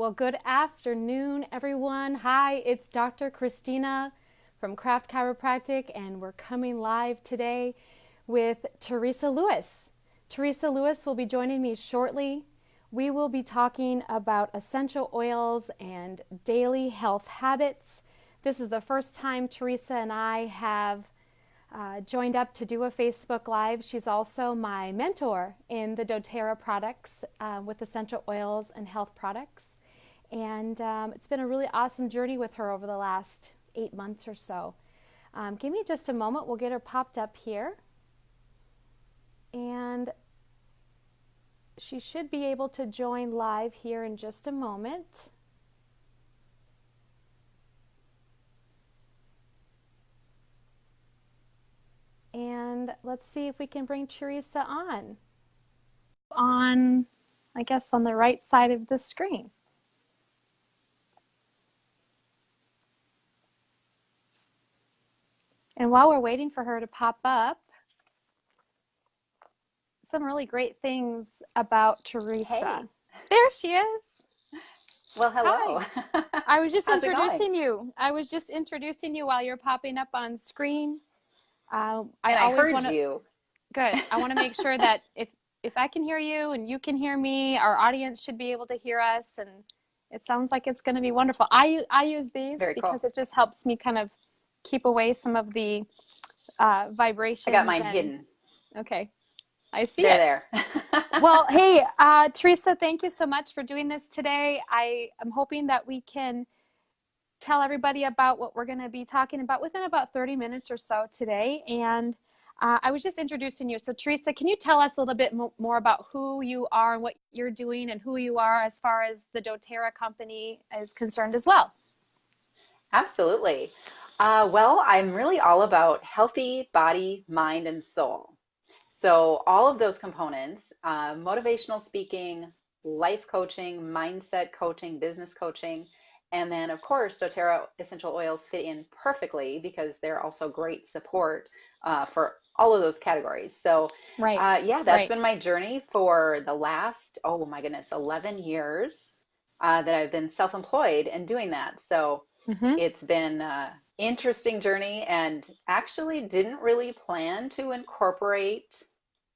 Well, good afternoon, everyone. Hi, it's Dr. Christina from Craft Chiropractic, and we're coming live today with Teresa Lewis. Teresa Lewis will be joining me shortly. We will be talking about essential oils and daily health habits. This is the first time Teresa and I have joined up to do a Facebook Live. She's also my mentor in the Doterra products with essential oils and health products. And it's been a really awesome journey with her over the last 8 months or so. Give me just a moment. We'll get her popped up here. And she should be able to join live here in just a moment. And let's see if we can bring Teresa on. I guess, on the right side of the screen. And while we're waiting for her to pop up, some really great things about Teresa. Hey. There she is. Well, hello. Hi. I was just How's it introducing you. I was just introducing you while you're popping up on screen. I always heard want to. you. Good. I want to make sure that if I can hear you and you can hear me, our audience should be able to hear us, and it sounds like it's going to be wonderful. I use these Very because cool. it just helps me kind of keep away some of the vibrations. I got mine hidden. Okay. I see They're it. there. Well, hey, Teresa, thank you so much for doing this today. I am hoping that we can tell everybody about what we're going to be talking about within about 30 minutes or so today. And I was just introducing you. So, Teresa, can you tell us a little bit more about who you are and what you're doing and who you are as far as the Doterra company is concerned as well? Absolutely. Well, I'm really all about healthy body, mind, and soul. So all of those components, motivational speaking, life coaching, mindset coaching, business coaching, and then of course, doTERRA essential oils fit in perfectly because they're also great support for all of those categories. So Right. yeah, that's been my journey for the last, oh my goodness, 11 years that I've been self-employed and doing that. So Mm-hmm. it's been interesting journey and actually didn't really plan to incorporate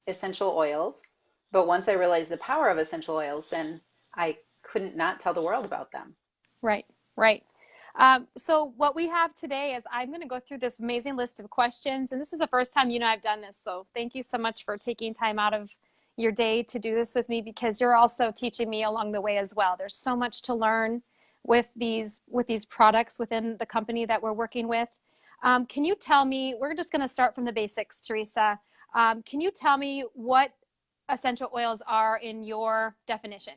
essential oils. But once I realized the power of essential oils, then I couldn't not tell the world about them. Right, right. So what we have today is I'm going to go through this amazing list of questions. And this is the first time I've done this. So thank you so much for taking time out of your day to do this with me, because you're also teaching me along the way as well. There's so much to learn with these products within the company that we're working with. Can you tell me, we're just going to start from the basics, Teresa. Can you tell me what essential oils are in your definition?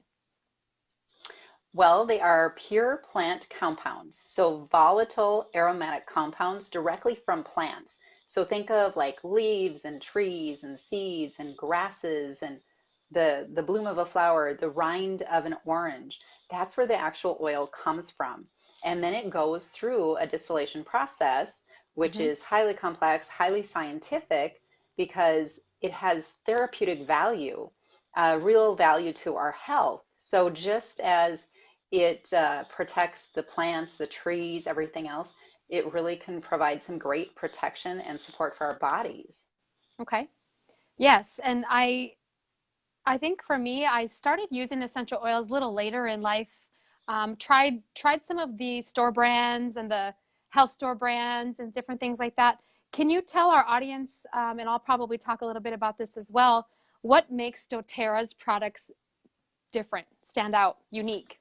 Well, they are pure plant compounds, so volatile aromatic compounds directly from plants. So think of like leaves and trees and seeds and grasses and the bloom of a flower, the rind of an orange. That's where the actual oil comes from. And then it goes through a distillation process, which Mm-hmm. is highly complex, highly scientific, because it has therapeutic value, real value to our health. So just as it protects the plants, the trees, everything else, it really can provide some great protection and support for our bodies. Okay. Yes, and I think for me, I started using essential oils a little later in life. Tried some of the store brands and the health store brands and different things like that. Can you tell our audience, and I'll probably talk a little bit about this as well, what makes doTERRA's products different, stand out, unique?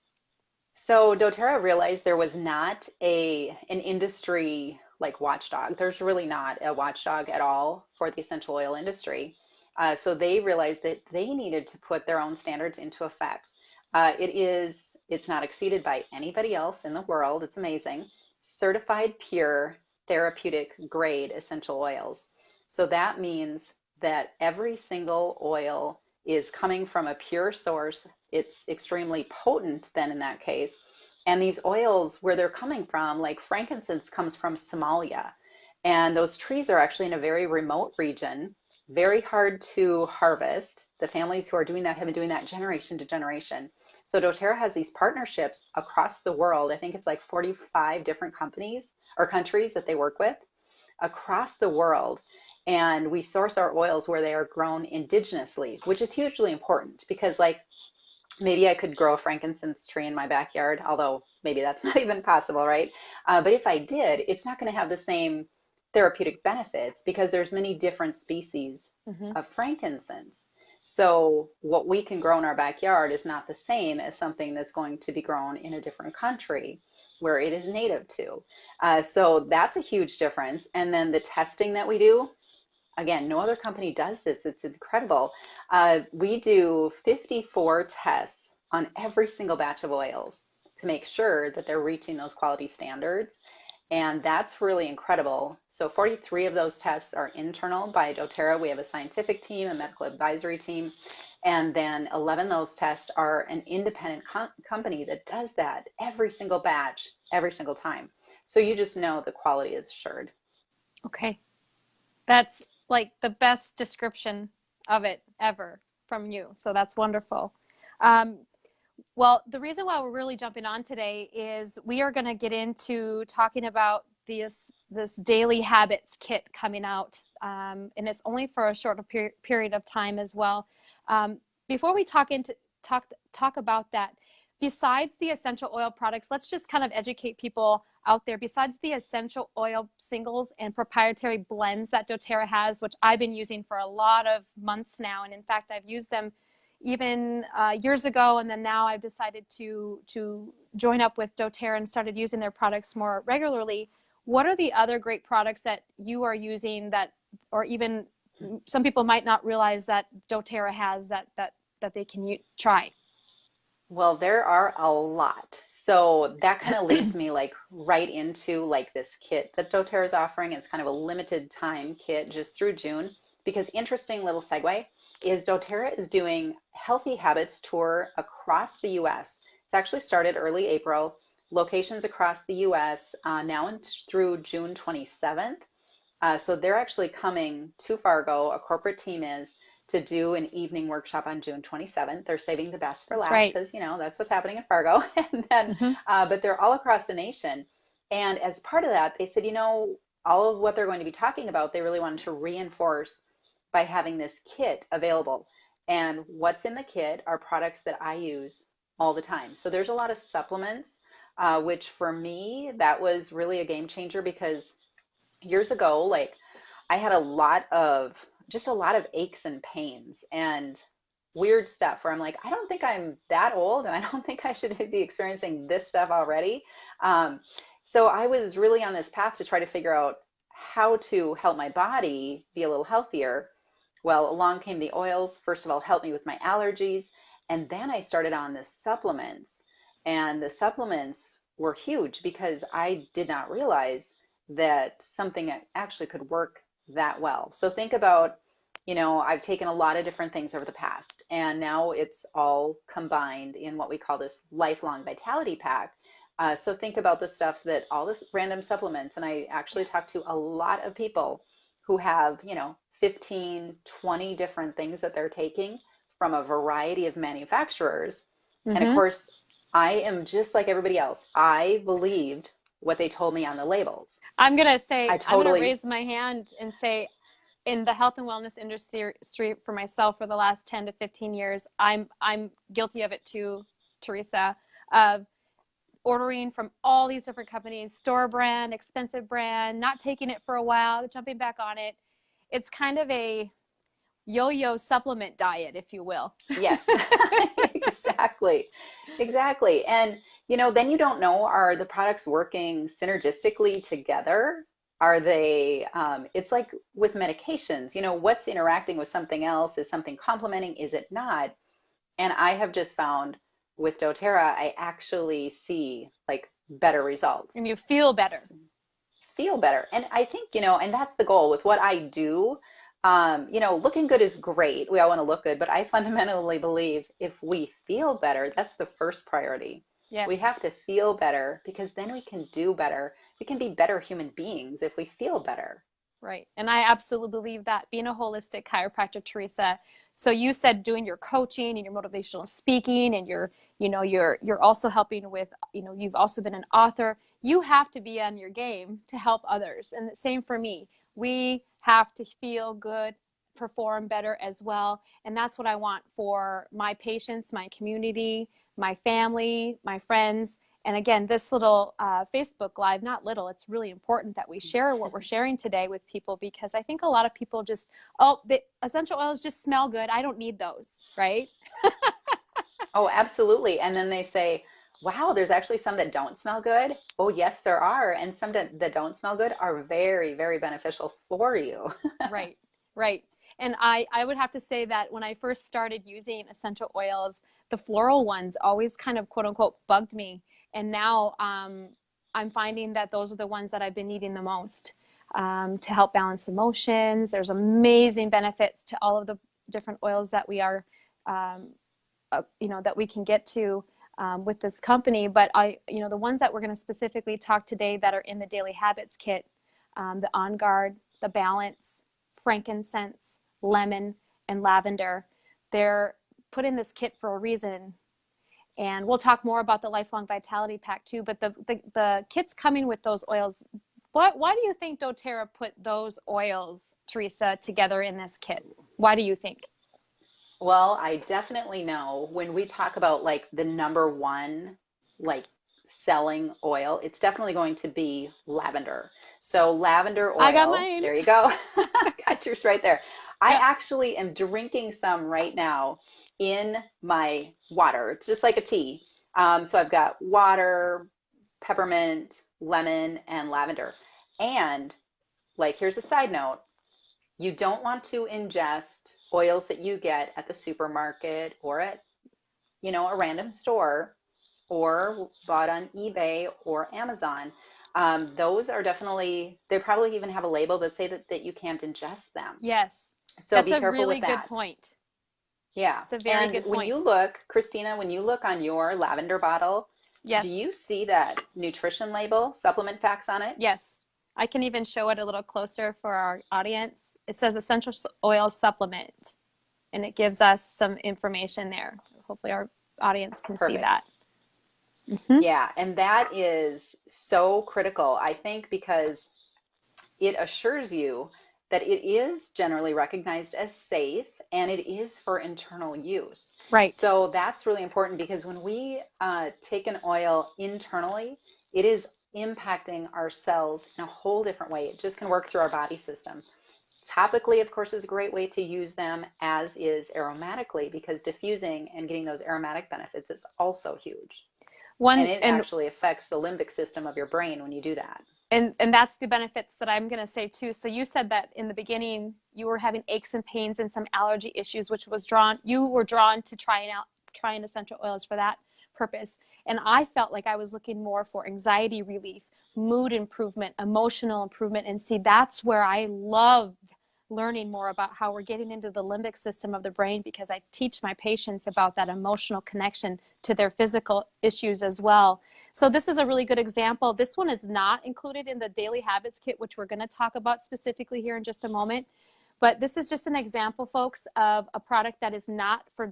So doTERRA realized there was not an industry like watchdog. There's really not a watchdog at all for the essential oil industry. So they realized that they needed to put their own standards into effect. It's not exceeded by anybody else in the world. It's amazing. Certified pure therapeutic grade essential oils. So that means that every single oil is coming from a pure source. It's extremely potent then in that case. And these oils, where they're coming from, like frankincense comes from Somalia. And those trees are actually in a very remote region, very hard to harvest. The families who are doing that have been doing that generation to generation. So doTERRA has these partnerships across the world. I think it's like 45 different companies or countries that they work with across the world. And we source our oils where they are grown indigenously, which is hugely important because, like, maybe I could grow a frankincense tree in my backyard, although maybe that's not even possible, right? But if I did, it's not going to have the same therapeutic benefits because there's many different species Mm-hmm. of frankincense. So what we can grow in our backyard is not the same as something that's going to be grown in a different country where it is native to. So that's a huge difference. And then the testing that we do, again, no other company does this. It's incredible. We do 54 tests on every single batch of oils to make sure that they're reaching those quality standards. And that's really incredible. So 43 of those tests are internal by doTERRA. We have a scientific team, a medical advisory team, and then 11 of those tests are an independent company that does that every single batch, every single time. So you just know the quality is assured. Okay. That's like the best description of it ever from you. So that's wonderful. Um, well, the reason why we're really jumping on today is we are going to get into talking about this daily habits kit coming out, and it's only for a short period of time as well. Before we talk about that, besides the essential oil products, let's just kind of educate people out there. Besides the essential oil singles and proprietary blends that doTERRA has, which I've been using for a lot of months now, and in fact, I've used them even years ago, and then now I've decided to join up with doTERRA and started using their products more regularly. What are the other great products that you are using that, or even some people might not realize that doTERRA has that they can try? Well, there are a lot. So that kind of leads me like right into like this kit that doTERRA is offering. It's kind of a limited time kit just through June because interesting little segue is doTERRA is doing Healthy Habits Tour across the US. It's actually started early April, locations across the US now through June 27th. So they're actually coming to Fargo, a corporate team is, to do an evening workshop on June 27th. They're saving the best for That's last right. because, you know, that's what's happening in Fargo. And then, Mm-hmm. but they're all across the nation. And as part of that, they said, you know, all of what they're going to be talking about, they really wanted to reinforce by having this kit available. And what's in the kit are products that I use all the time. So there's a lot of supplements, which for me, that was really a game changer because years ago, like I had a lot of aches and pains and weird stuff where I'm like, I don't think I'm that old and I don't think I should be experiencing this stuff already. Um, so I was really on this path to try to figure out how to help my body be a little healthier. Well, along came the oils. First of all, helped me with my allergies. And then I started on the supplements. And the supplements were huge because I did not realize that something actually could work that well. So think about, you know, I've taken a lot of different things over the past, and now it's all combined in what we call this lifelong vitality pack. So think about the stuff that all this random supplements, and I actually talked to a lot of people who have, you know, 15, 20 different things that they're taking from a variety of manufacturers. And of Mm-hmm. course, I am just like everybody else. I believed what they told me on the labels. I I'm gonna totally, raise my hand and say, in the health and wellness industry for myself for the last 10 to 15 years, I'm guilty of it too, Teresa, of ordering from all these different companies, store brand, expensive brand, not taking it for a while, jumping back on it. It's kind of a yo-yo supplement diet, if you will. yes, exactly, exactly. And, you know, then you don't know, are the products working synergistically together? Are they, it's like with medications, you know, what's interacting with something else? Is something complementing? Is it not? And I have just found with doTERRA, I actually see like better And results, you feel better. feel better. And I think, you know, and that's the goal with what I do. You know, looking good is great. We all want to look good, but I fundamentally believe if we feel better, that's the first priority. Yes. We have to feel better because then we can do better. We can be better human beings if we feel better. Right. And I absolutely believe that, being a holistic chiropractor, Teresa. So you said doing your coaching and your motivational speaking, and you're also helping with, you've also been an author. You have to be on your game to help others. And the same for me. We have to feel good, perform better as well. And that's what I want for my patients, my community, my family, my friends. And again, this little Facebook Live, not little, it's really important that we share what we're sharing today with people, because I think a lot of people just, oh, the essential oils just smell good, I don't need those, right? Oh, absolutely. And then they say, wow, there's actually some that don't smell good. Oh, yes, there are. And some that don't smell good are very, very beneficial for you. Right, right. And I would have to say that when I first started using essential oils, the floral ones always kind of quote unquote bugged me. And now I'm finding that those are the ones that I've been needing the most, to help balance emotions. There's amazing benefits to all of the different oils that we are, that we can get to with this company. But the ones that we're going to specifically talk today that are in the Daily Habits Kit, the On Guard, the Balance, frankincense, lemon, and lavender. They're put in this kit for a reason. And we'll talk more about the Lifelong Vitality Pack too, but the kit's coming with those oils. Why do you think doTERRA put those oils, Teresa, together in this kit? Why do you think? Well, I definitely know when we talk about like the number one, like selling oil, it's definitely going to be lavender. So lavender I got oil, mine. there you go. Got yours right there. I Yeah. actually am drinking some right now in my water. It's just like a tea. So I've got water, peppermint, lemon, and lavender. And like, here's a side note. You don't want to ingest oils that you get at the supermarket or at, a random store or bought on eBay or Amazon. Those are definitely, they probably even have a label that say that you can't ingest them. Yes. So That's be a careful really with good that. point. Yeah. It's a very And good when you point. look, Christina, when you look on your lavender bottle, do Yes. you see that nutrition label, supplement facts on it? Yes. I can even show it a little closer for our audience. It says essential oil supplement, and it gives us some information there. Hopefully our audience can see Perfect. that. Mm-hmm. Yeah, and that is so critical, I think, because it assures you that it is generally recognized as safe and it is for internal use. Right. So that's really important because when we take an oil internally, it is impacting our cells in a whole different way. It just can work through our body systems. Topically, of course, is a great way to use them, as is aromatically, because diffusing and getting those aromatic benefits is also huge. And One it and actually affects the limbic system of your brain when you do that. and that's the benefits that I'm going to say too. So you said that in the beginning you were having aches and pains and some allergy issues, which was you were drawn to trying essential oils for that purpose. And I felt like I was looking more for anxiety relief, mood improvement, emotional improvement. And see, that's where I love learning more about how we're getting into the limbic system of the brain, because I teach my patients about that emotional connection to their physical issues as well. So this is a really good example. This one is not included in the Daily Habits Kit, which we're going to talk about specifically here in just a moment. But this is just an example, folks, of a product that is not for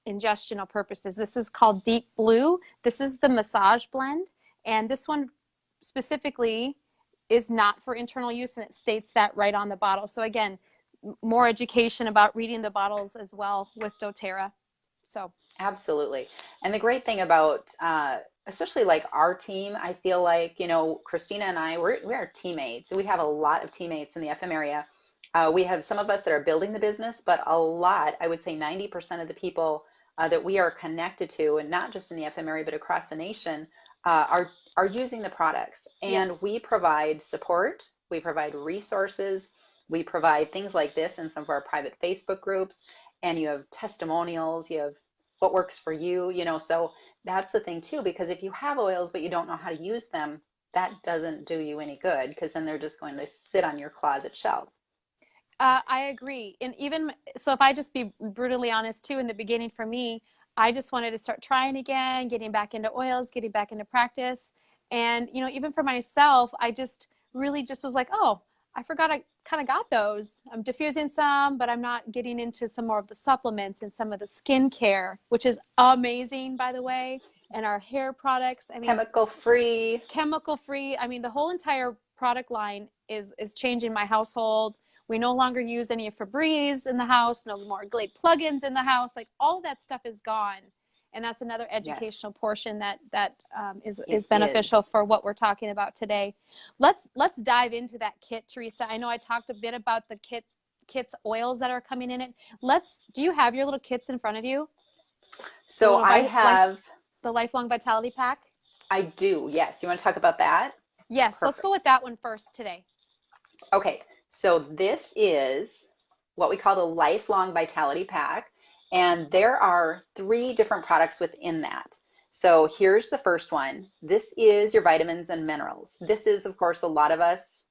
ingestional purposes. This is called Deep Blue. This is the massage blend. And this one specifically is not for internal use, and it states that right on the bottle. So again, more education about reading the bottles as well with doTERRA. So Absolutely. And the great thing about, especially like our team, I feel like, Christina and I, we're teammates. We have a lot of teammates in the FM area. We have some of us that are building the business, but a lot, I would say 90% of the people that we are connected to, and not just in the FM area, but across the nation, are using the products. And yes. we provide support, we provide resources, we provide things like this in some of our private Facebook groups, and you have testimonials, you have what works for you, so that's the thing too, because if you have oils but you don't know how to use them, that doesn't do you any good, because then they're just going to sit on your closet shelf. I agree. And even so, if I just be brutally honest too, in the beginning for me, I just wanted to start trying again, getting back into oils, getting back into practice. And, even for myself, I just really just was like, oh, I forgot I kind of got those. I'm diffusing some, but I'm not getting into some more of the supplements and some of the skincare, which is amazing, by the way, and our hair products. I mean, Chemical free. chemical free. I mean, the whole entire product line is changing my household. We no longer use any Febreze in the house, no more Glade plugins in the house. Like all that stuff is gone. And that's another Yes, educational portion that it is beneficial is. for what we're talking about today. Let's dive into that kit, Teresa. I know I talked a bit about the kit's oils that are coming in it. Do you have your little kits in front of you? The So little I have, the lifelong vitality pack. I do, yes. You want to talk about that? Yes, let's go with Perfect. that one first today. Okay, so this is what we call the Lifelong Vitality Pack, and there are 3 different products within that. So here's the first one. This is your vitamins and minerals. This is, of course, a lot of us,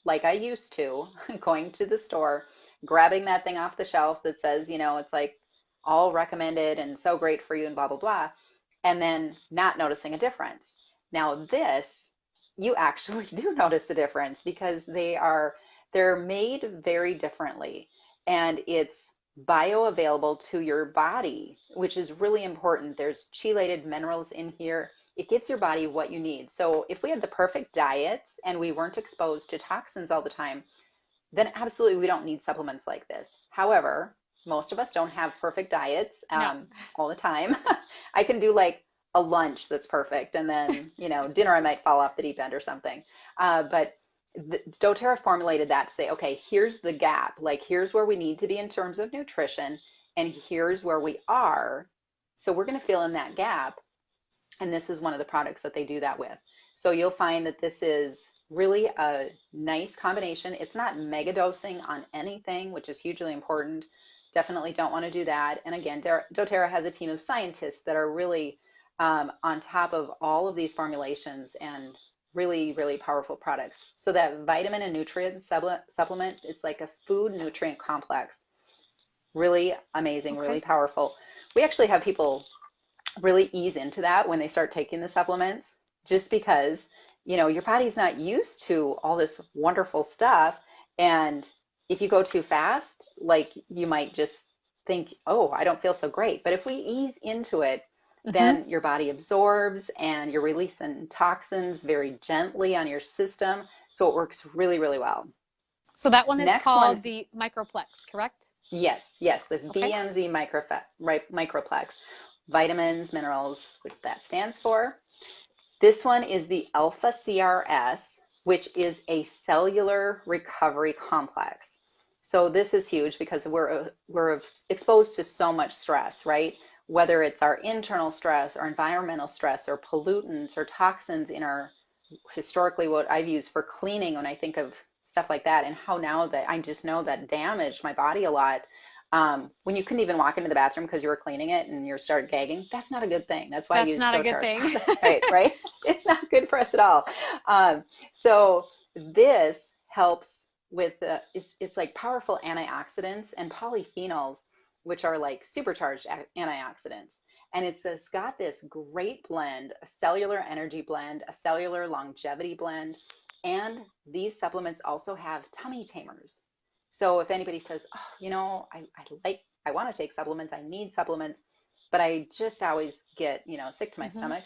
like I used to, going to the store, grabbing that thing off the shelf that says, it's like all recommended and so great for you and blah, blah, blah, and then not noticing a difference. Now, this, you actually do notice a difference because they're made very differently and it's bioavailable to your body, which is really important. There's chelated minerals in here. It gives your body what you need. So if we had the perfect diets and we weren't exposed to toxins all the time, then absolutely we don't need supplements like this. However, most of us don't have perfect diets No. all the time. I can do like a lunch that's perfect, and then dinner I might fall off the deep end or something. But doTERRA formulated that to say, okay, here's the gap. Like here's where we need to be in terms of nutrition, and here's where we are. So we're going to fill in that gap, and this is one of the products that they do that with. So you'll find that this is really a nice combination. It's not mega dosing on anything, which is hugely important. Definitely don't want to do that. And again, doTERRA has a team of scientists that are really on top of all of these formulations and really, really powerful products. So that vitamin and nutrient supplement, it's like a food nutrient complex. Really amazing, really Okay. powerful. We actually have people really ease into that when they start taking the supplements, just because your body's not used to all this wonderful stuff. And if you go too fast, like you might just think, oh, I don't feel so great. But if we ease into it, Mm-hmm. then your body absorbs and you're releasing toxins very gently on your system, so it works really, really well. So that one is Next one. called the Microplex, correct? Yes, the Okay. VNZ microplex, vitamins, minerals, what that stands for. This one is the Alpha CRS, which is a cellular recovery complex. So this is huge because we're exposed to so much stress, right? Whether it's our internal stress or environmental stress or pollutants or toxins in our, historically what I've used for cleaning when I think of stuff like that, and how now that I just know that damaged my body a lot. When you couldn't even walk into the bathroom because you were cleaning it and you start gagging, that's not a good thing. That's why I That's use not a good doTERRA's thing. products, right? It's not good for us at all. So this helps with it's like powerful antioxidants and polyphenols, which are like supercharged antioxidants. And it's got this great blend, a cellular energy blend, a cellular longevity blend, and these supplements also have tummy tamers. So if anybody says, oh, I want to take supplements, I need supplements, but I just always get, sick to my Mm-hmm. stomach.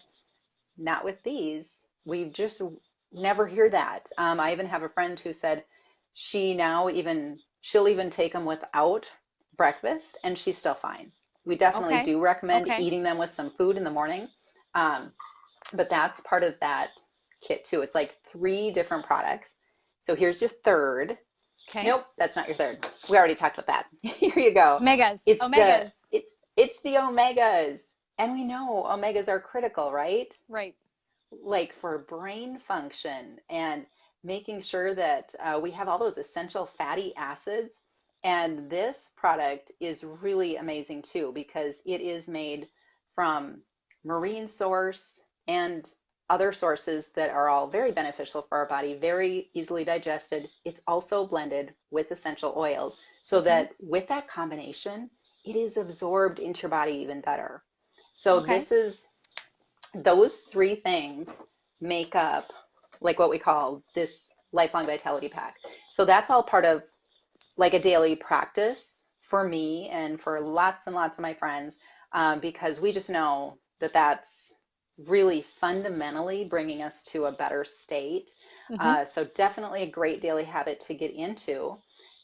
Not with these. We just never hear that. I even have a friend who said she'll even take them without breakfast and she's still fine. We definitely Okay. do recommend Okay. eating them with some food in the morning. Um, but that's part of that kit too. It's like 3 different products. So here's your third. Okay. Nope, that's not your third. We already talked about that. Here you go. Omegas. It's the Omegas. it's it's the omegas. And we know omegas are critical, right? Right. Like for brain function and making sure that we have all those essential fatty acids. And this product is really amazing too because it is made from marine source and other sources that are all very beneficial for our body, very easily digested. It's also blended with essential oils so Mm-hmm. that with that combination, it is absorbed into your body even better. So Okay. those 3 things make up like what we call this lifelong vitality pack. So that's all part of like a daily practice for me and for lots and lots of my friends, because we just know that that's really fundamentally bringing us to a better state. Mm-hmm. So definitely a great daily habit to get into.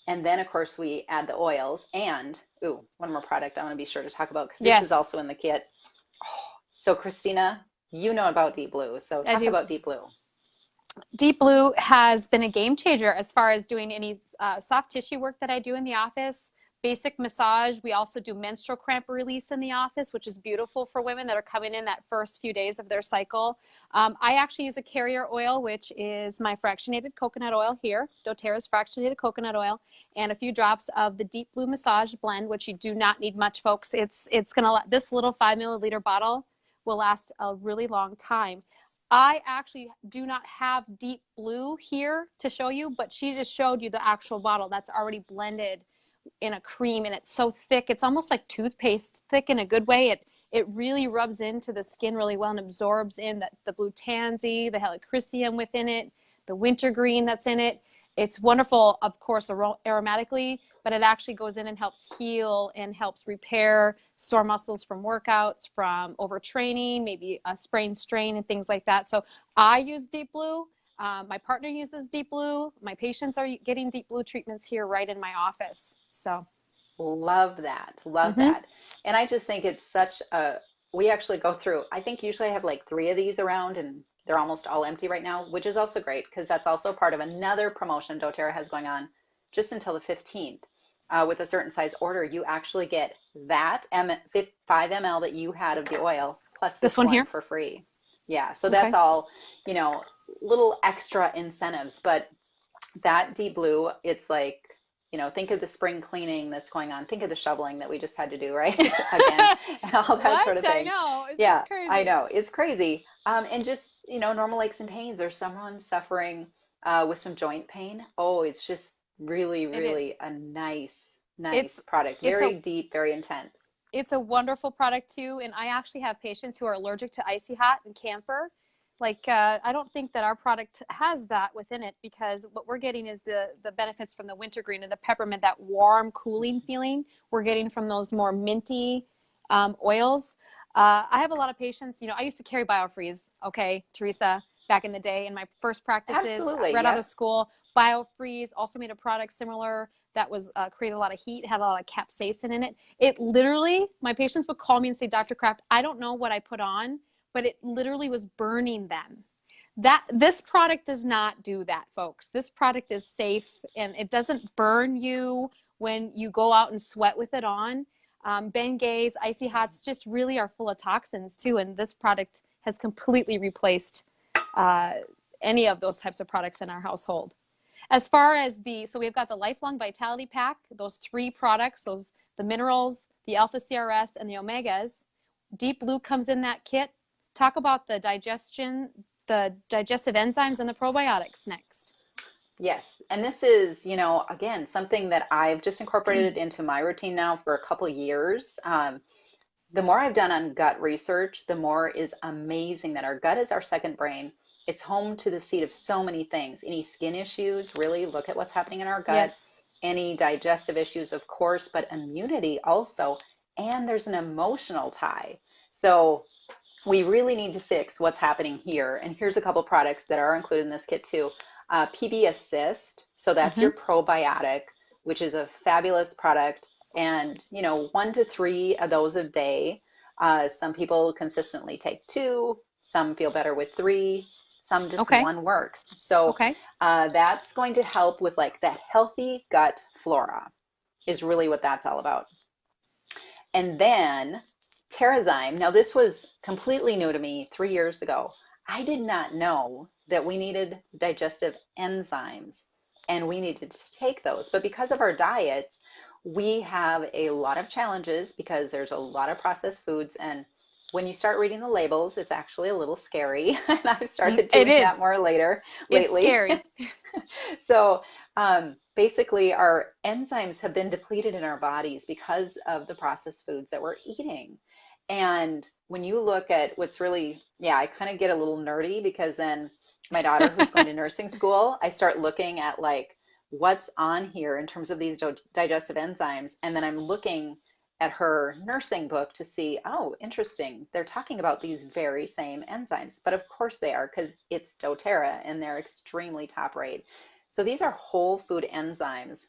And then of course we add the oils and, ooh, one more product I want to be sure to talk about because this is Yes, also in the kit. So Christina, you know about Deep Blue. So I talk do. about Deep Blue. Deep Blue has been a game changer as far as doing any soft tissue work that I do in the office. Basic massage. We also do menstrual cramp release in the office, which is beautiful for women that are coming in that first few days of their cycle. I actually use a carrier oil, which is my fractionated coconut oil here, doTERRA's fractionated coconut oil, and a few drops of the Deep Blue massage blend, which you do not need much, folks. It's gonna, this little 5 milliliter bottle will last a really long time. I actually do not have Deep Blue here to show you, but she just showed you the actual bottle that's already blended in a cream, and it's so thick. It's almost like toothpaste thick in a good way. It really rubs into the skin really well and absorbs in the blue tansy, the helichrysum within it, the wintergreen that's in it. It's wonderful, of course, aromatically, but it actually goes in and helps heal and helps repair sore muscles from workouts, from overtraining, maybe a sprain strain and things like that. So I use Deep Blue. My partner uses Deep Blue. My patients are getting Deep Blue treatments here right in my office. So, Love that. Love mm-hmm. that. And I just think it's such a, we actually go through, I think usually I have like 3 of these around and they're almost all empty right now, which is also great because that's also part of another promotion doTERRA has going on just until the 15th. With a certain size order, you actually get that 5 ml that you had of the oil plus This this one one here. for free. Yeah, so that's Okay. all, little extra incentives. But that Deep Blue, it's like, think of the spring cleaning that's going on. Think of the shoveling that we just had to do, right? Again, and all that What? sort of I thing. know. This is Yeah, I crazy. know. It's crazy. And just, normal aches and pains or someone suffering with some joint pain. Oh, it's just really, It is. really a nice, It's nice product. it's Very a deep, very intense. it's a wonderful product too, and I actually have patients who are allergic to icy hot and camphor. Like I don't think that our product has that within it because what we're getting is the benefits from the wintergreen and the peppermint, that warm, cooling feeling we're getting from those more minty oils. I have a lot of patients. I used to carry BioFreeze. Okay, Teresa, back in the day in my first practices, Absolutely. right out of Yep. school. BioFreeze also made a product similar that was created a lot of heat, had a lot of capsaicin in it. It literally, my patients would call me and say, Dr. Kraft, I don't know what I put on, but it literally was burning them. This product does not do that, folks. This product is safe and it doesn't burn you when you go out and sweat with it on. Bengays, icy hots just really are full of toxins too, and this product has completely replaced uh, any of those types of products in our household. As far as so we've got the Lifelong Vitality Pack, those 3 products, the minerals, the Alpha CRS, and the Omegas. Deep Blue comes in that kit. Talk about the digestive enzymes and the probiotics next. Yes. And this is, again, something that I've just incorporated into my routine now for a couple of years. The more I've done on gut research, the more is amazing that our gut is our second brain. It's home to the seat of so many things. Any skin issues, really look at what's happening in our gut. Yes. Any digestive issues, of course, but immunity also. And there's an emotional tie. So we really need to fix what's happening here. And here's a couple products that are included in this kit too. PB Assist, so that's Mm-hmm. your probiotic, which is a fabulous product. And 1 to 3 of those a day. Some people consistently take 2. Some feel better with 3. Some just Okay. 1 works. So Okay. that's going to help with like that healthy gut flora is really what that's all about. And then Terrazyme. Now, this was completely new to me 3 years ago. I did not know that we needed digestive enzymes and we needed to take those. But because of our diets, we have a lot of challenges because there's a lot of processed foods. And when you start reading the labels, it's actually a little scary. And I've started It doing is. that more It's lately. scary. So basically, our enzymes have been depleted in our bodies because of the processed foods that we're eating. And when you look at what's really, yeah, I kind of get a little nerdy because then my daughter who's going to nursing school, I start looking at like what's on here in terms of these digestive enzymes. And then I'm looking at her nursing book to see, oh, interesting. They're talking about these very same enzymes. But of course they are because it's doTERRA and they're extremely top rate. So these are whole food enzymes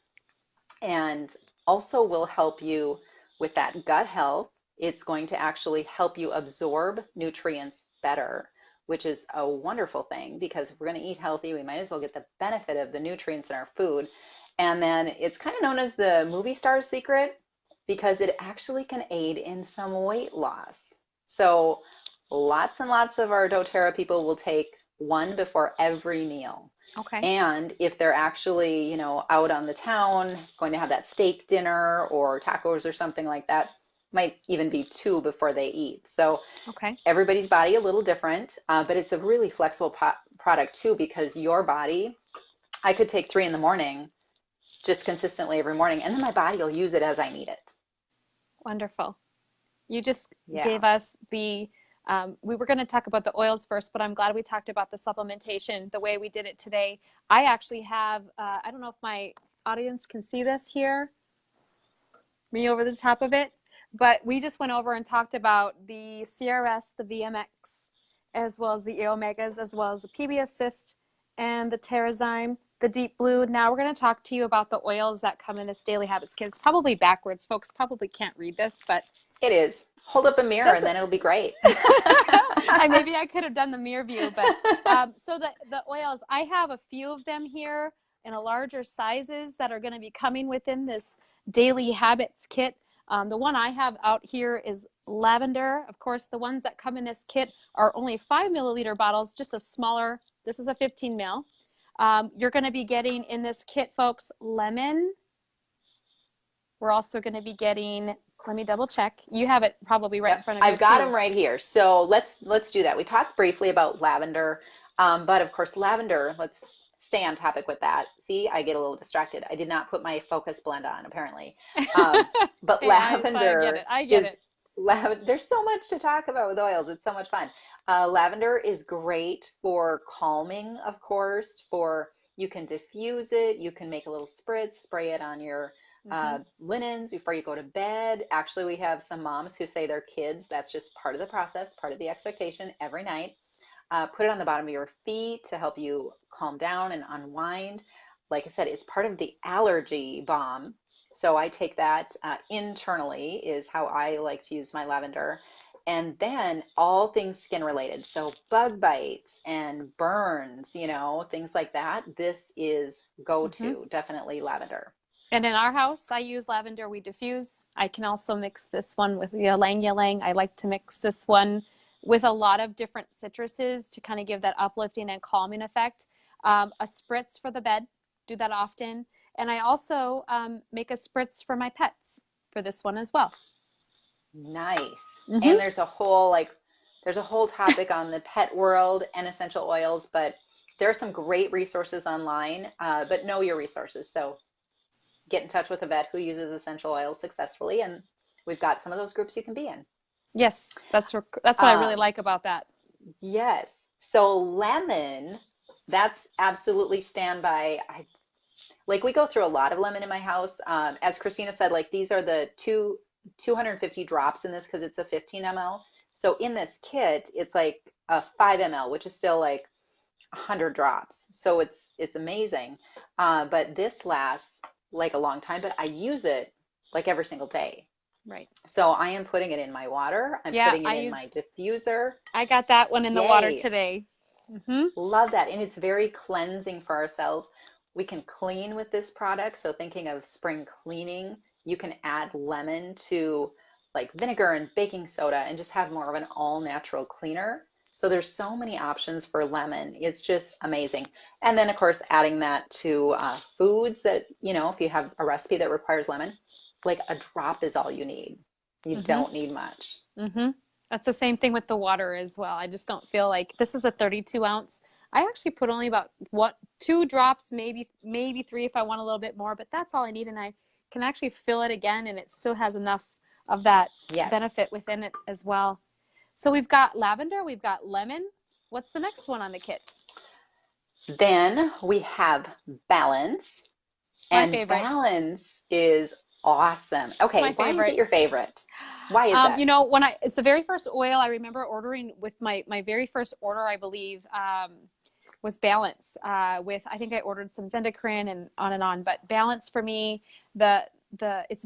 and also will help you with that gut health. It's going to actually help you absorb nutrients better, which is a wonderful thing because if we're going to eat healthy, we might as well get the benefit of the nutrients in our food. And then it's kind of known as the movie star's secret because it actually can aid in some weight loss. So lots and lots of our doTERRA people will take one before every meal. Okay. And if they're actually, out on the town, going to have that steak dinner or tacos or something like that, might even be two before they eat. So Okay. everybody's body a little different, but it's a really flexible product too, because your body, I could take 3 in the morning just consistently every morning, and then my body will use it as I need it. Wonderful. You just Yeah. gave us we were going to talk about the oils first, but I'm glad we talked about the supplementation the way we did it today. I actually have, I don't know if my audience can see this here, me over the top of it, but we just went over and talked about the CRS, the VMX, as well as the Omegas, as well as the PB Assist and the Terrazyme, the Deep Blue. Now we're going to talk to you about the oils that come in this Daily Habits kit. It's probably backwards. Folks probably can't read this, but It is. Hold up a mirror and then it'll be great. Maybe I could have done the mirror view, but so the oils, I have a few of them here in a larger sizes that are going to be coming within this Daily Habits kit. The one I have out here is lavender. Of course, the ones that come in this kit are only 5 milliliter bottles, just a smaller. This is a 15 mil. You're going to be getting in this kit, folks, lemon. We're also going to be getting, let me double check. You have it probably right in front of you. I've got them right here. So let's do that. We talked briefly about lavender, but of course lavender, let's stay on topic with that. See, I get a little distracted. I did not put my focus blend on apparently. But Hey, lavender I get it. There's so much to talk about with oils. It's so much fun. Lavender is great for calming, of course, you can diffuse it. You can make a little spritz, spray it on your linens before you go to bed. Actually, we have some moms who say their kids, that's just part of the process, part of the expectation every night. Put it on the bottom of your feet to help you calm down and unwind. Like I said, it's part of the allergy balm. So I take that internally is how I like to use my lavender. And then all things skin related. So bug bites and burns, things like that. This is go-to, definitely lavender. And in our house, I use lavender. We diffuse. I can also mix this one with the ylang ylang. I like to mix this one with a lot of different citruses to kind of give that uplifting and calming effect. A spritz for the bed. Do that often. And I also make a spritz for my pets for this one as well. Nice. And there's a whole topic on the pet world and essential oils, but there are some great resources online, but know your resources. So get in touch with a vet who uses essential oils successfully, and we've got some of those groups you can be in. Yes, that's what I really like about that. Yes. So lemon, that's absolutely standby. We go through a lot of lemon in my house. As Christina said, these are the 250 drops in this because it's a 15 ml. So in this kit, it's like a 5 ml, which is still 100 drops. So it's amazing. But this lasts a long time, but I use it every single day. Right. So I am putting it in my water. I'm putting it in my diffuser. I got that one in the water today. Love that. And it's very cleansing for our cells. We can clean with this product. So thinking of spring cleaning, you can add lemon to vinegar and baking soda and just have more of an all natural cleaner. So there's so many options for lemon. It's just amazing. And then of course, adding that to foods that, if you have a recipe that requires lemon, a drop is all you need. You don't need much. That's the same thing with the water as well. I just don't feel this is a 32 ounce. I actually put only about 2 drops, maybe 3 if I want a little bit more, but that's all I need. And I can actually fill it again and it still has enough of that benefit within it as well. So we've got lavender, we've got lemon. What's the next one on the kit? Then we have balance, My and favorite. balance is awesome. It's my Okay, why is it favorite. your favorite? Why is that? When it's the very first oil I remember ordering with my very first order, I believe, was Balance. With I think I ordered some Zendecrine and on and on, but Balance for me, the it's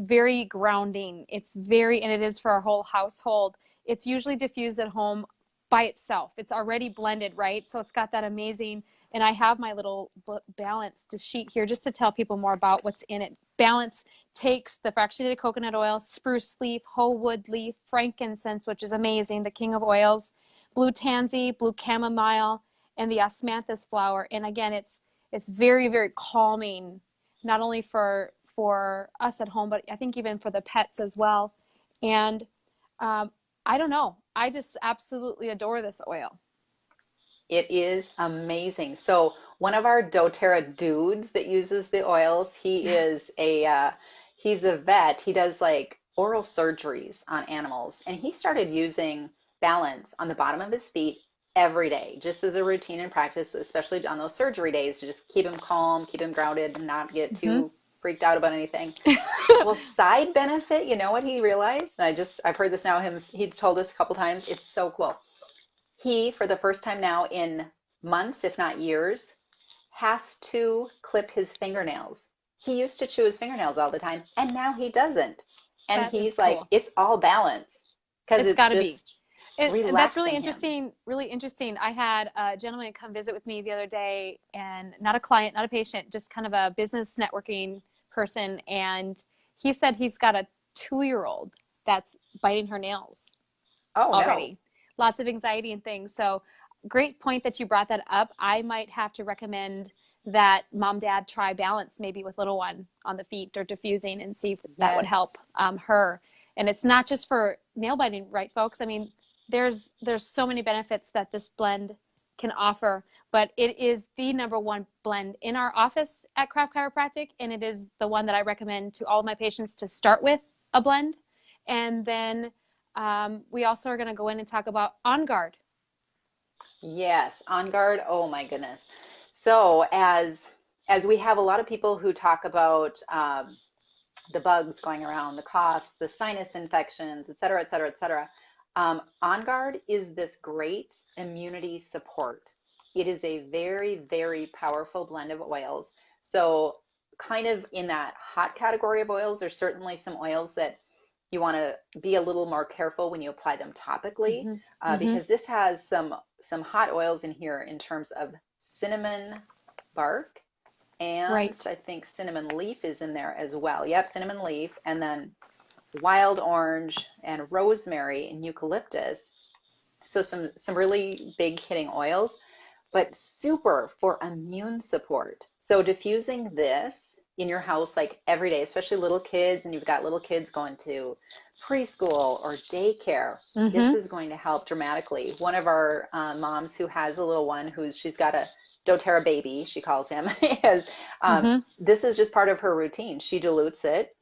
very grounding. It's very and it is for our whole household. It's usually diffused at home by itself. It's already blended, right? So it's got that amazing. And I have my little Balance sheet here just to tell people more about what's in it. Balance takes the fractionated coconut oil, spruce leaf, whole wood leaf, frankincense, which is amazing, the king of oils, blue tansy, blue chamomile, and the osmanthus flower. And again, it's very, very calming, not only for us at home, but I think even for the pets as well. And I don't know, I just absolutely adore this oil. It is amazing. So one of our doTERRA dudes that uses the oils, he's a vet. He does like oral surgeries on animals, and he started using balance on the bottom of his feet every day, just as a routine and practice, especially on those surgery days, to just keep him calm, keep him grounded, and not get Mm-hmm. too freaked out about anything. Well, side benefit, you know what he realized? And I've heard this now, he's told us a couple times. It's so cool. He, for the first time now in months, if not years, has to clip his fingernails. He used to chew his fingernails all the time, and now he doesn't. And That is he's like, cool. it's all balance because It's it's got to be. just And that's really relaxing him. interesting. Really interesting. I had a gentleman come visit with me the other day, and not a client, not a patient, just kind of a business networking person. And he said he's got a 2-year-old that's biting her nails Oh, no. already. Lots of anxiety and things. So, great point that you brought that up. I might have to recommend that mom, dad try balance maybe with little one on the feet or diffusing and see if that would Yes. help her. And it's not just for nail biting, right, folks? I mean, there's so many benefits that this blend can offer, but it is the number one blend in our office at Craft Chiropractic, and it is the one that I recommend to all of my patients to start with a blend, and then we also are going to go in and talk about On Guard. Yes, on guard. Oh my goodness. So as we have a lot of people who talk about the bugs going around, the coughs, the sinus infections, et cetera, et cetera, et cetera. On Guard is this great immunity support. It is a very, very powerful blend of oils. So, kind of in that hot category of oils, there's certainly some oils that you want to be a little more careful when you apply them topically, Mm-hmm. Mm-hmm. because this has some hot oils in here in terms of cinnamon bark, and Right. I think cinnamon leaf is in there as well. Yep, cinnamon leaf, and then wild orange and rosemary and eucalyptus. So some really big hitting oils, but super for immune support. So diffusing this in your house like every day, especially little kids, and you've got little kids going to preschool or daycare, this Mm-hmm. is going to help dramatically. One of our moms who has a little one she's got a doTERRA baby, she calls him, is Mm-hmm. this is just part of her routine. She dilutes it,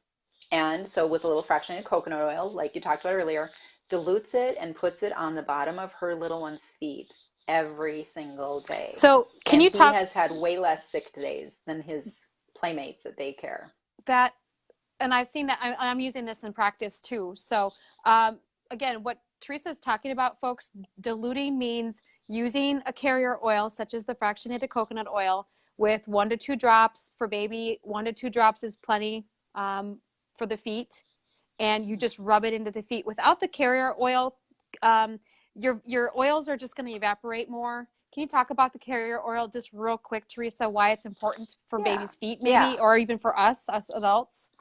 and so with a little fractionated coconut oil, like you talked about earlier, dilutes it and puts it on the bottom of her little one's feet every single day. So, can And you he talk has had way less sick days than his playmates at daycare. that? And I've seen that. I'm using this in practice too. So, again, what Teresa's talking about, folks, diluting means using a carrier oil, such as the fractionated coconut oil, with 1 to 2 drops for baby. 1 to 2 drops is plenty for the feet, and you just rub it into the feet. Without the carrier oil, um, your oils are just going to evaporate more. Can you talk about the carrier oil just real quick, Teresa? Why it's important for Yeah, baby's feet, yeah. maybe, or even for us adults?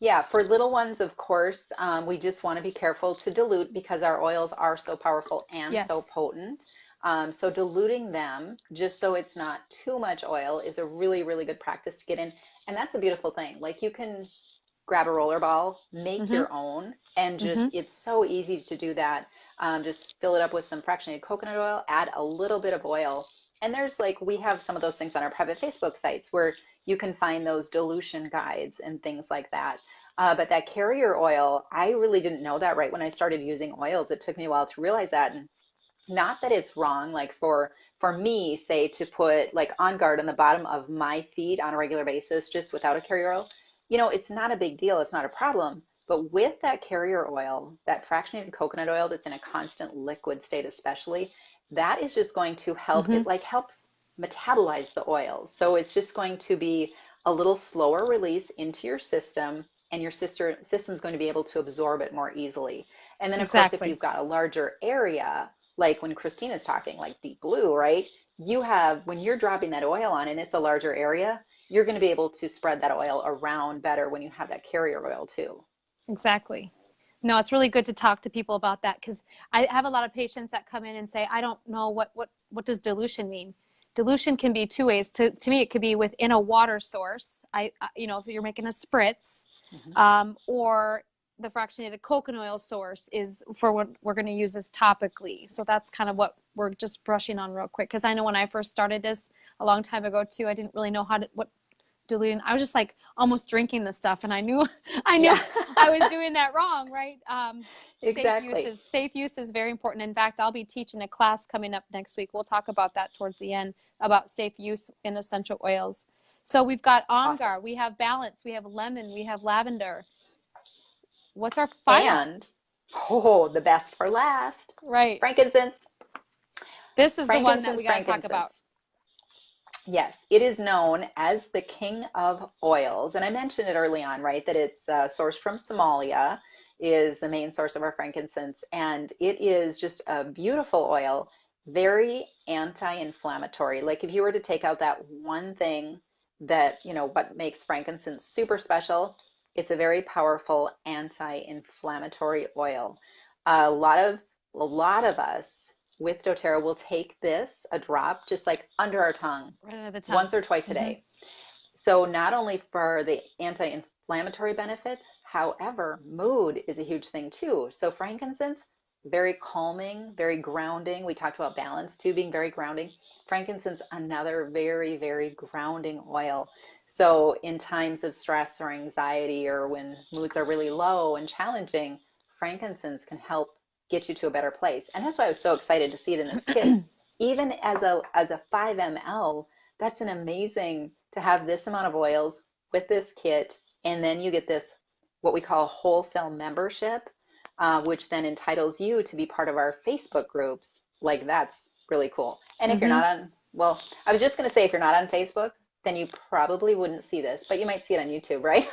Yeah, for little ones, of course, we just want to be careful to dilute because our oils are so powerful and so Yes. potent. So diluting them just so it's not too much oil is a really, really good practice to get in. And that's a beautiful thing. Like you can grab a roller ball, make Mm-hmm. your own, and Mm-hmm. it's so easy to do that. Just fill it up with some fractionated coconut oil, add a little bit of oil. And there's like, we have some of those things on our private Facebook sites where you can find those dilution guides and things like that. But that carrier oil, I really didn't know that right when I started using oils. It took me a while to realize that. And not that it's wrong, like for me, say to put like On Guard on the bottom of my feet on a regular basis, just without a carrier oil, it's not a big deal. It's not a problem. But with that carrier oil, that fractionated coconut oil that's in a constant liquid state, especially, that is just going to help. Mm-hmm. It like helps metabolize the oils. So it's just going to be a little slower release into your system, and your system's going to be able to absorb it more easily. And then, of course, if Exactly. you've got a larger area, like when Christina's talking, like deep blue, right? You have, when you're dropping that oil on and it's a larger area, you're going to be able to spread that oil around better when you have that carrier oil too. Exactly. No, it's really good to talk to people about that, because I have a lot of patients that come in and say, I don't know what does dilution mean. Dilution can be two ways. To me, it could be within a water source. If you're making a spritz, Mhm. or the fractionated coconut oil source is for what we're going to use this topically. So that's kind of what we're just brushing on real quick. Because I know when I first started this a long time ago too, I didn't really know what diluting. I was just like almost drinking the stuff, and I knew Yeah, I was doing that wrong, right? exactly. Safe use is very important. In fact, I'll be teaching a class coming up next week. We'll talk about that towards the end, about safe use in essential oils. So we've got On Awesome. Guard, we have Balance, we have Lemon, we have Lavender. What's our final? And, oh, the best for last, Right. frankincense. This is the one that we Frankincense, got to talk about. frankincense. Yes, it is known as the king of oils. And I mentioned it early on, right? That it's sourced from Somalia, is the main source of our frankincense. And it is just a beautiful oil, very anti-inflammatory. Like if you were to take out that one thing that, what makes frankincense super special, it's a very powerful anti-inflammatory oil. A lot of a lot of us with doTERRA will take this, a drop, just like under our tongue, Right under the tongue. once or twice a Mm-hmm. day. So not only for the anti-inflammatory benefits, however, mood is a huge thing too. So frankincense, very calming, very grounding. We talked about balance too, being very grounding. Frankincense, another very, very grounding oil. So in times of stress or anxiety, or when moods are really low and challenging, frankincense can help get you to a better place. And that's why I was so excited to see it in this kit. Even as a 5 ml, that's an amazing to have this amount of oils with this kit, and then you get this what we call wholesale membership, which then entitles you to be part of our Facebook groups. Like that's really cool. And if you're Mm-hmm. not on, well, I was just going to say if you're not on Facebook, then you probably wouldn't see this, but you might see it on YouTube, right?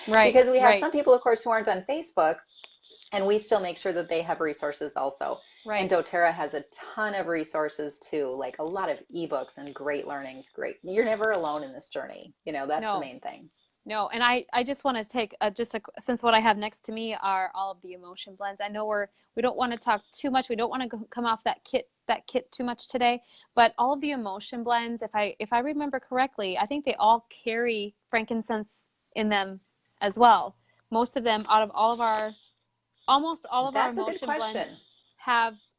Right. Because we have Right. some people, of course, who aren't on Facebook, and we still make sure that they have resources also. And Right. doTERRA has a ton of resources too, like a lot of ebooks and great learnings. Great. You're never alone in this journey. That's the No. main thing. No, and I just want to take since what I have next to me are all of the emotion blends. I know we don't want to talk too much. We don't want to come off that kit too much today, but all of the emotion blends, if I remember correctly, I think they all carry frankincense in them as well. Most of them, out of almost all of our That's a good emotion blends question.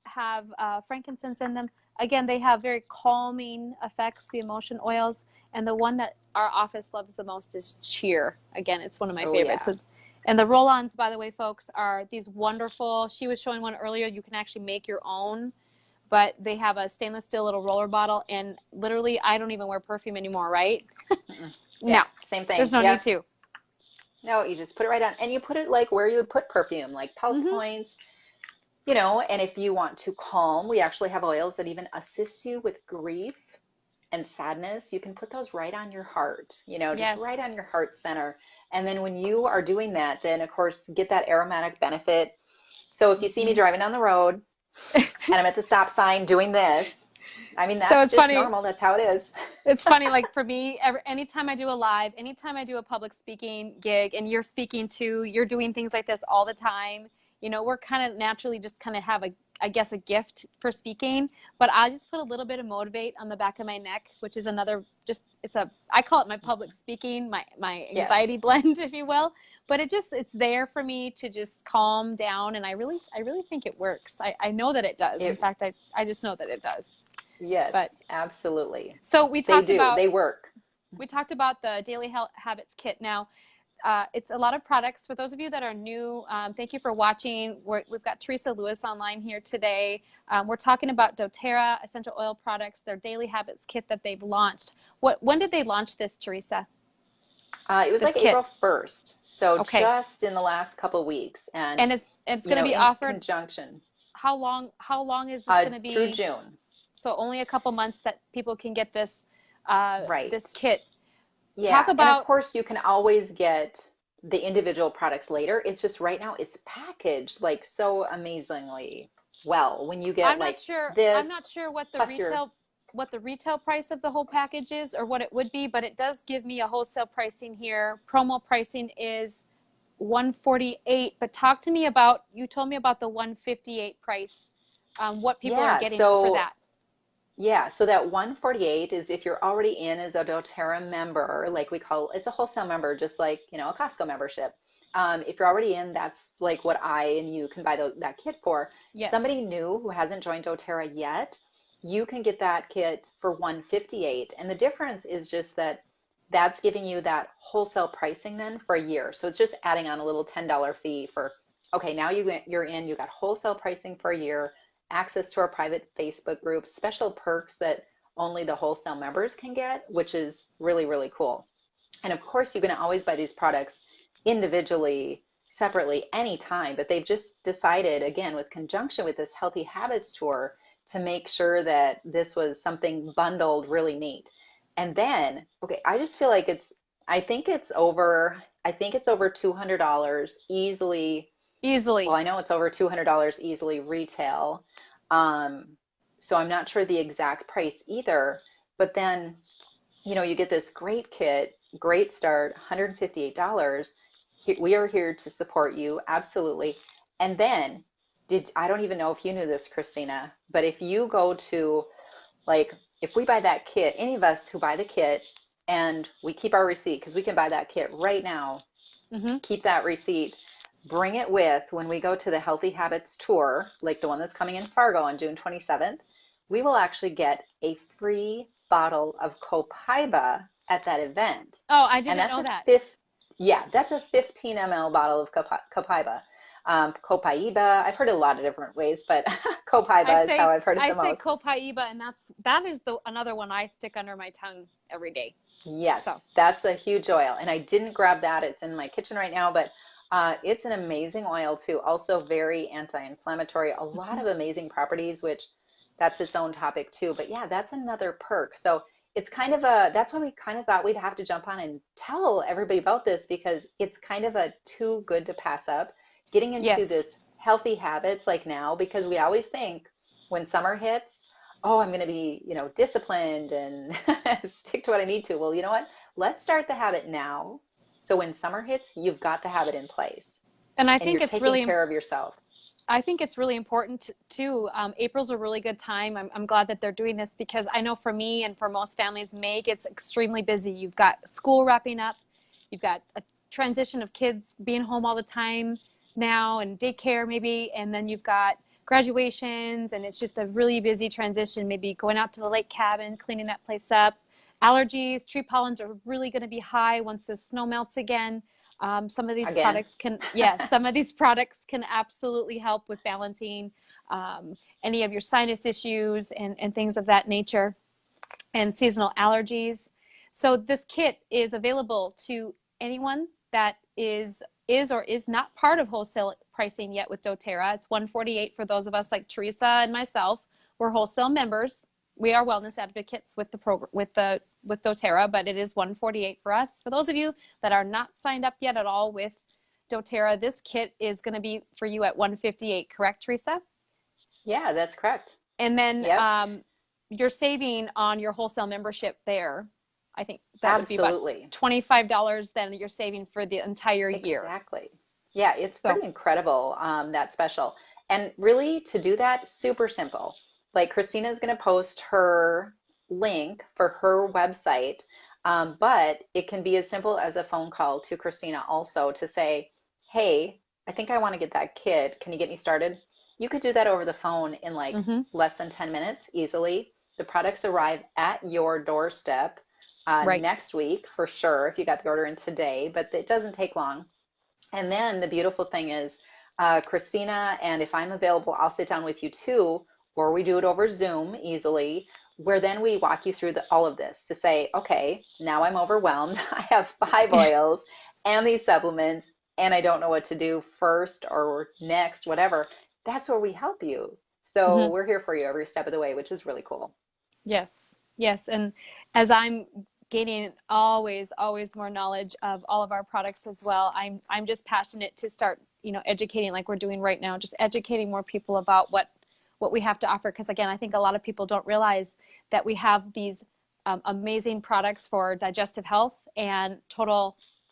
have frankincense in them. Again, they have very calming effects, the emotion oils, and the one that our office loves the most is cheer. Again, it's one of my Oh, favorites. yeah. And the roll-ons, by the way, folks, are these wonderful. She was showing one earlier. You can actually make your own, but they have a stainless steel little roller bottle, and literally, I don't even wear perfume anymore, right? Mm-mm. No, Yeah, same thing. there's no Yeah. need to. No, you just put it right on. And you put it like where you would put perfume, like pulse Mm-hmm. points, and if you want to calm, we actually have oils that even assist you with grief and sadness. You can put those right on your heart, just Yes. right on your heart center. And then when you are doing that, then of course get that aromatic benefit. So if you see me Mm-hmm. driving down the road and I'm at the stop sign doing this, I mean, So that's it's just funny. normal. That's how it is. It's funny, like for me, anytime I do a live, anytime I do a public speaking gig, and you're speaking too, you're doing things like this all the time. We're kind of naturally just kind of have I guess, a gift for speaking. But I just put a little bit of Motivate on the back of my neck, which is another I call it my public speaking, my Yes. anxiety blend, if you will. But it's there for me to just calm down, and I really think it works. I know that it does. In It, fact, I just know that it does. yes, But absolutely. so we They talked do. about They work. the daily habits kit. Now, it's a lot of products. For those of you that are new, thank you for watching. We've got Teresa Lewis online here today. We're talking about doTERRA essential oil products, their daily habits kit that they've launched. When did they launch this, Teresa? It was This like kit? April 1st, so Okay. just in the last couple weeks, and And it's going to be in offered. conjunction How long is this going to through be? June. So only a couple months that people can get this Right. this kit. Talk Yeah, and of about. course you can always get the individual products later. It's just right now it's packaged like so amazingly well when you get I'm not like sure. I'm this not sure plus your what the retail price of the whole package is or what it would be, but it does give me a wholesale pricing here. Promo pricing is 148. But talk to me about. You told me about the 158 price. What people are yeah, getting for so that. yeah, so that 148 is if you're already in as a doTERRA member, like we call it's a wholesale member, just like, a Costco membership. If you're already in, that's like what I and you can buy that kit for. Yes. Somebody new who hasn't joined doTERRA yet, you can get that kit for 158. And the difference is just that that's giving you that wholesale pricing then for a year. So it's just adding on a little $10 fee for, okay, now you're in, you got wholesale pricing for a year, access to our private Facebook group, special perks that only the wholesale members can get, which is really, really cool. And of course, you can always buy these products individually, separately, anytime, but they've just decided, again, with conjunction with this Healthy Habits Tour, to make sure that this was something bundled really neat. And then, okay, I just feel like I think it's over $200 easily. Well, Easily. I know it's over $200 easily retail. Um, so I'm not sure the exact price either. But then, you get this great kit, great start, $158. We are here to support you, absolutely. And then, I don't even know if you knew this, Christina, but if you go to, like, if we buy that kit, any of us who buy the kit and we keep our receipt, because we can buy that kit right now, Mm-hmm. keep that receipt, bring it with when we go to the Healthy Habits Tour, like the one that's coming in Fargo on June 27th, we will actually get a free bottle of Copaiba at that event. Oh, I And didn't that's know a that. that's a 15 ml bottle of Copaiba. Copaiba, I've heard it a lot of different ways, but I Copaiba is how say I've heard it I the say most. copaiba, and that is the another one I stick under my tongue every day. So Yes, that's a huge oil. And I didn't grab that. It's in my kitchen right now, but it's an amazing oil too. Also very anti-inflammatory, a lot mhm. of amazing properties, which that's its own topic too. But yeah, that's another perk. So it's kind of that's why we kind of thought we'd have to jump on and tell everybody about this because it's kind of a too good to pass up. Getting into Yes, this healthy habits like now, because we always think when summer hits, oh, I'm going to be, disciplined and stick to what I need to. Well, you know what? Let's start the habit now. So when summer hits, you've got the habit in place and and you're taking care of yourself. I think it's really important too. April's a really good time. I'm glad that they're doing this because I know for me and for most families, May gets extremely busy. You've got school wrapping up, you've got a transition of kids being home all the time now and daycare maybe, and then you've got graduations, and it's just a really busy transition. Maybe going out to the lake cabin, cleaning that place up. Allergies, tree pollens are really going to be high once the snow melts again. Some of these Again. products can, yes, some of these products can absolutely help with balancing any of your sinus issues and things of that nature and seasonal allergies. So this kit is available to anyone that is or is not part of wholesale pricing yet with doTERRA. It's 148 for those of us like Teresa and myself. We're wholesale members. We are wellness advocates with the program with doTERRA, but it is 148 for us. For those of you that are not signed up yet at all with doTERRA, this kit is going to be for you at 158, correct, Teresa? Yeah, that's correct. And then Yep, you're saving on your wholesale membership there. I think that would be about absolutely. $25 then you're saving for the entire year. Exactly. Yeah, it's So, pretty incredible, that special. And really, to do that, super simple. Like Christina's going to post her link for her website, but it can be as simple as a phone call to Christina also to say, hey, I think I want to get that kit. Can you get me started? You could do that over the phone in like mm-hmm. less than 10 minutes easily. The products arrive at your doorstep Right. next week for sure if you got the order in today, but it doesn't take long. And then the beautiful thing is, Christina, and if I'm available, I'll sit down with you too, or we do it over Zoom easily, where then we walk you through all of this to say, okay, now I'm overwhelmed. I have 5 oils and these supplements, and I don't know what to do first or next, whatever. That's where we help you. So Hmm. we're here for you every step of the way, which is really cool. Yes. Yes. And as I'm gaining always more knowledge of all of our products as well, I'm just passionate to start, educating like we're doing right now, just educating more people about what we have to offer. Because again, I think a lot of people don't realize that we have these amazing products for digestive health and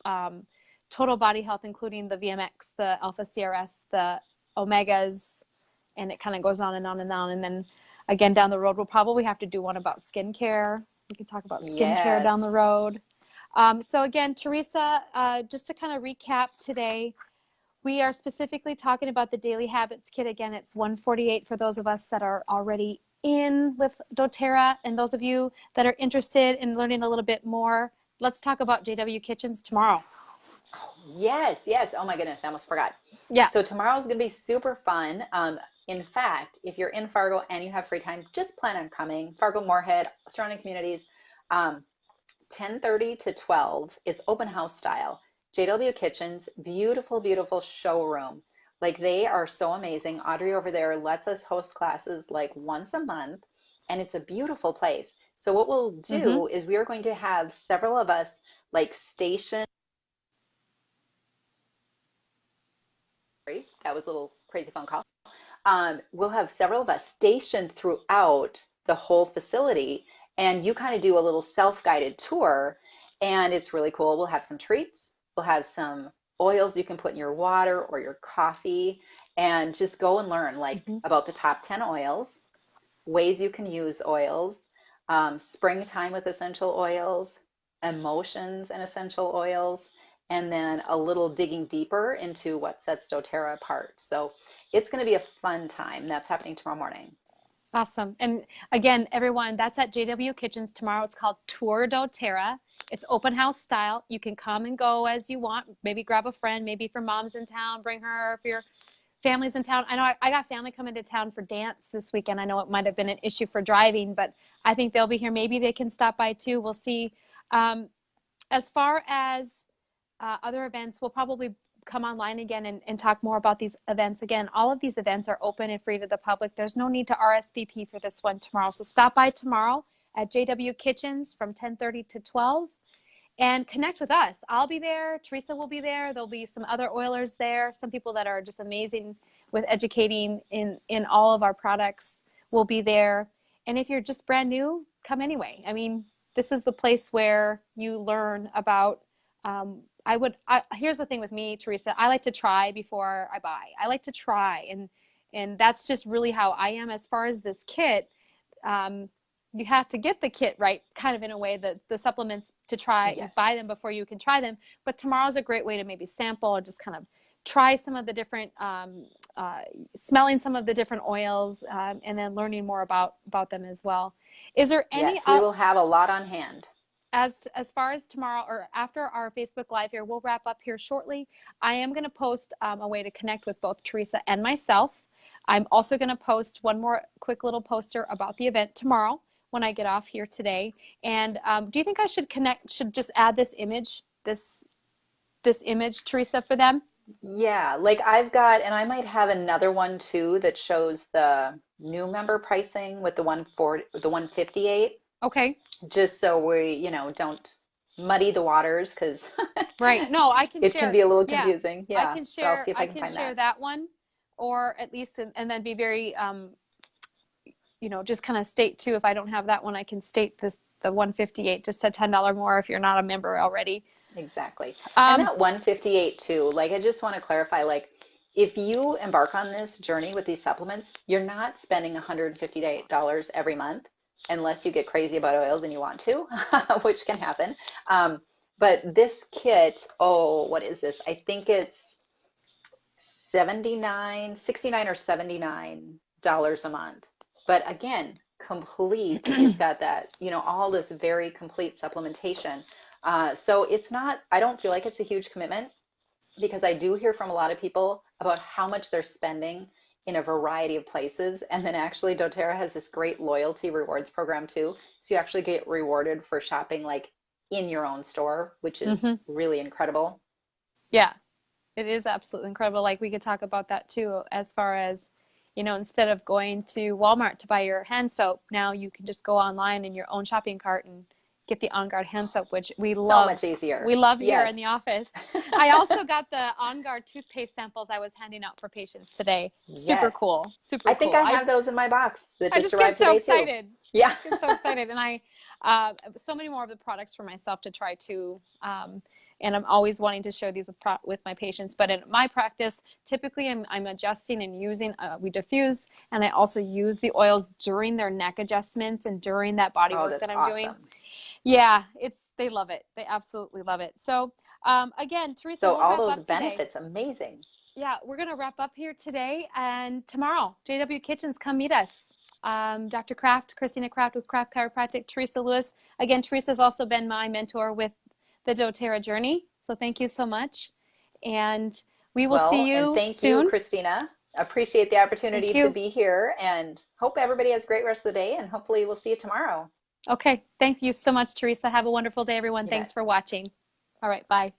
um, total body health, including the VMX, the Alpha CRS, the Omegas, and it kind of goes on and on and on. And then again, down the road, we'll probably have to do one about skincare. We can talk about skincare down the Yes. road. So again, Teresa, just to kind of recap today, we are specifically talking about the Daily Habits Kit. Again, it's 148 for those of us that are already in with doTERRA, and those of you that are interested in learning a little bit more, let's talk about JW Kitchens tomorrow. Yes, yes. Oh my goodness, I almost forgot. Yeah. So tomorrow's going to be super fun. In fact, if you're in Fargo and you have free time, just plan on coming. Fargo, Moorhead, surrounding communities, 10:30 to 12. It's open house style. JW Kitchens, beautiful, beautiful showroom. Like they are so amazing. Audrey over there lets us host classes like once a month, and it's a beautiful place. So what we'll Mm-hmm. do is we are going to have several of us like stationed. That was a little crazy phone call. We'll have several of us stationed throughout the whole facility, and you kind of do a little self-guided tour, and it's really cool. We'll have some treats. We'll have some oils you can put in your water or your coffee, and just go and learn like Mm-hmm. about the top 10 oils, ways you can use oils, springtime with essential oils, emotions and essential oils, and then a little digging deeper into what sets doTERRA apart. So it's going to be a fun time. That's happening tomorrow morning. Awesome. And again, everyone, that's at JW Kitchens tomorrow. It's called Tour doTERRA. It's open house style. You can come and go as you want. Maybe grab a friend, maybe if your mom's in town, bring her. If your family's in town. I know I got family coming to town for dance this weekend. I know it might have been an issue for driving, but I think they'll be here. Maybe they can stop by too. We'll see. Um, as far as other events, we'll probably come online again and talk more about these events. Again, all of these events are open and free to the public. There's no need to RSVP for this one tomorrow. So stop by tomorrow at JW Kitchens from 10:30 to 12 and connect with us. I'll be there. Teresa will be there. There'll be some other oilers there. Some people that are just amazing with educating in all of our products will be there. And if you're just brand new, come anyway. I mean, this is the place where you learn about. Here's the thing with me, Teresa. I like to try before I buy. I like to try, and that's just really how I am. As far as this kit, um, you have to get the kit right, kind of in a way that the supplements to try, you Yes. buy them before you can try them. But tomorrow's a great way to maybe sample or just kind of try some of the different, smelling some of the different oils, and then learning more about them as well. Is there any, Yes, we will have a lot on hand. as far as tomorrow or after our Facebook Live here, we'll wrap up here shortly. I am going to post a way to connect with both Teresa and myself. I'm also going to post one more quick little poster about the event tomorrow when I get off here today. And do you think I should just add this image, Teresa, for them? Yeah, like I've got, and I might have another one too that shows the new member pricing with the 140, the 158, Okay. just so we, don't muddy the waters because Right. No, I can it can share. be a little Yeah, confusing. Yeah, but I'll see if I I can can find share that. that one, or at least, and then be very, just kind of state too, if I don't have that one, I can state the 158, just a $10 more if you're not a member already. Exactly. And Um, that 158 too, like I just want to clarify, like if you embark on this journey with these supplements, you're not spending $158 every month unless you get crazy about oils and you want to, which can happen. Um, but this kit, oh, what is this? I think it's 69 or $79 a month. But again, complete. It's got that, all this very complete supplementation. So it's not, I don't feel like it's a huge commitment because I do hear from a lot of people about how much they're spending in a variety of places. And then actually doTERRA has this great loyalty rewards program too. So you actually get rewarded for shopping like in your own store, which is Mm-hmm. really incredible. Yeah, it is absolutely incredible. Like we could talk about that too, as far as, instead of going to Walmart to buy your hand soap, now you can just go online in your own shopping cart and get the On Guard hand soap, which we So love. much easier. We love here Yes. in the office. I also got the On Guard toothpaste samples I was handing out for patients today. Super Yes. cool. Super I think cool. I have those in my box that I just just get arrived so today too. excited. I Yeah. just get so excited. And I so many more of the products for myself to try too. And I'm always wanting to share these with my patients. But in my practice, typically I'm adjusting and using, we diffuse, and I also use the oils during their neck adjustments and during that body Oh, work that's that I'm doing. awesome. Yeah, they love it. They absolutely love it. So again, Teresa, So we'll all wrap those up today. benefits, amazing. Yeah, we're going to wrap up here today, and tomorrow, JW Kitchens, come meet us. Dr. Kraft, Christina Kraft with Kraft Chiropractic, Teresa Lewis. Again, Teresa's also been my mentor with the doTERRA journey. So thank you so much. And we will see Well, and you thank you, soon. Christina. Appreciate the Thank opportunity to you. be here and hope everybody has a great rest of the day and hopefully we'll see you tomorrow. Okay. Thank you so much, Teresa. Have a wonderful day, everyone. You Thanks bet. for watching. All right. Bye.